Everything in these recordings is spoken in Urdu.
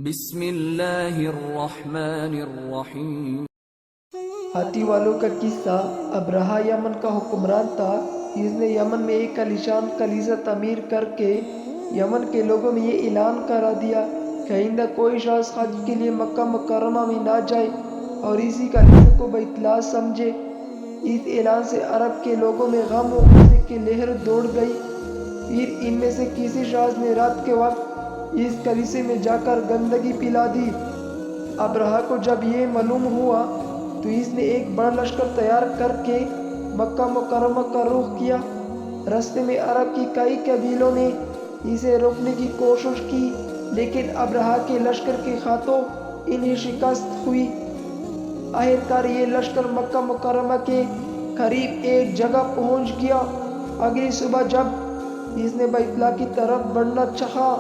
بسم اللہ الرحمن الرحیم۔ ہاتھی والوں کا قصہ۔ ابرہہ یمن کا حکمران تھا۔ اس نے یمن میں ایک عالیشان کلیسا تعمیر کر کے یمن کے لوگوں میں یہ اعلان کرا دیا کہ آئندہ کوئی شخص حج کے لیے مکہ مکرمہ میں نہ جائے اور اسی کلیسا کو بیت اللہ سمجھے۔ اس اعلان سے عرب کے لوگوں میں غم و غصے کی لہر دوڑ گئی۔ پھر ان میں سے کسی شخص نے رات کے وقت اس کلیسے میں جا کر گندگی پھیلا دی۔ ابرہہ کو جب یہ معلوم ہوا تو اس نے ایک بڑا لشکر تیار کر کے مکہ مکرمہ کا رخ کیا۔ راستے میں عرب کی کئی قبیلوں نے اسے روکنے کی کوشش کی، لیکن ابرہہ کے لشکر کے ہاتھوں انہیں شکست ہوئی۔ آخرکار یہ لشکر مکہ مکرمہ کے قریب ایک جگہ پہنچ گیا۔ اگلی صبح جب اس نے بیت اللہ کی طرف بڑھنا چاہا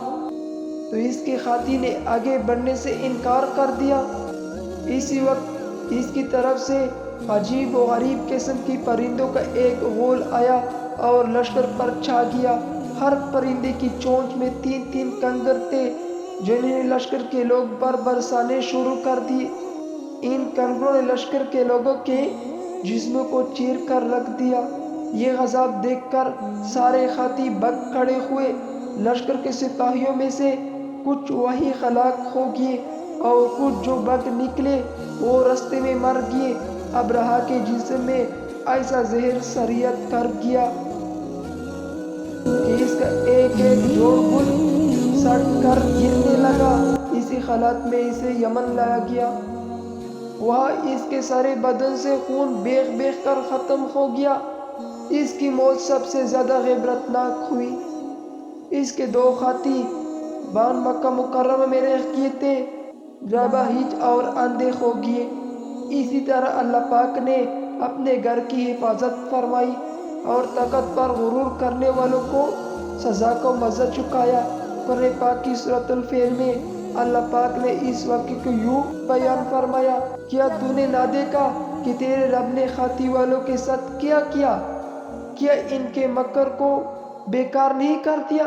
تو اس کے ہاتھی نے آگے بڑھنے سے انکار کر دیا۔ اسی وقت اس کی طرف سے عجیب و غریب قسم کی پرندوں کا ایک غول آیا اور لشکر پر چھا گیا۔ ہر پرندے کی چونچ میں 3 کنگر تھے جنہیں لشکر کے لوگ پر برسانے شروع کر دیے۔ ان کنگروں نے لشکر کے لوگوں کے جسموں کو چیر کر رکھ دیا۔ یہ عذاب دیکھ کر سارے ہاتھی بھاگ کھڑے ہوئے۔ لشکر کے سپاہیوں میں سے کچھ وہیں ہلاک ہو گئے اور کچھ جو بچ نکلے وہ راستے میں مر گئے۔ ابرہہ کے جسم میں ایسا زہر سریت کر گیا کہ اس کا ایک جوڑ گل سڑ کر گرنے لگا۔ اسی حالت میں اسے یمن لایا گیا۔ وہاں اس کے سارے بدن سے خون بہہ کر ختم ہو گیا۔ اس کی موت سب سے زیادہ عبرتناک ہوئی۔ اس کے 2 ہاتھی بان مکہ مکرمہ میں رہ گئے تھے، جب ہج اور اندھے ہو گئے۔ اسی طرح اللہ پاک نے اپنے گھر کی حفاظت فرمائی اور طاقت پر غرور کرنے والوں کو سزا کا مزہ چکھایا۔ قرآن پاک کی سورۃ الفیل میں اللہ پاک نے اس واقعے کو یوں بیان فرمایا: کیا تو نے نہ دیکھا کہ تیرے رب نے ہاتھی والوں کے ساتھ کیا کیا ان کے مکر کو بیکار نہیں کر دیا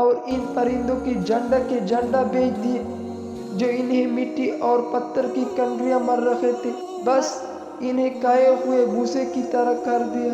اور ان پرندوں کی جھنڈا بیچ دیے جو انہیں مٹی اور پتھر کی کنکریاں مار رہے تھے، بس انہیں کھائے ہوئے بھوسے کی طرح کر دیا۔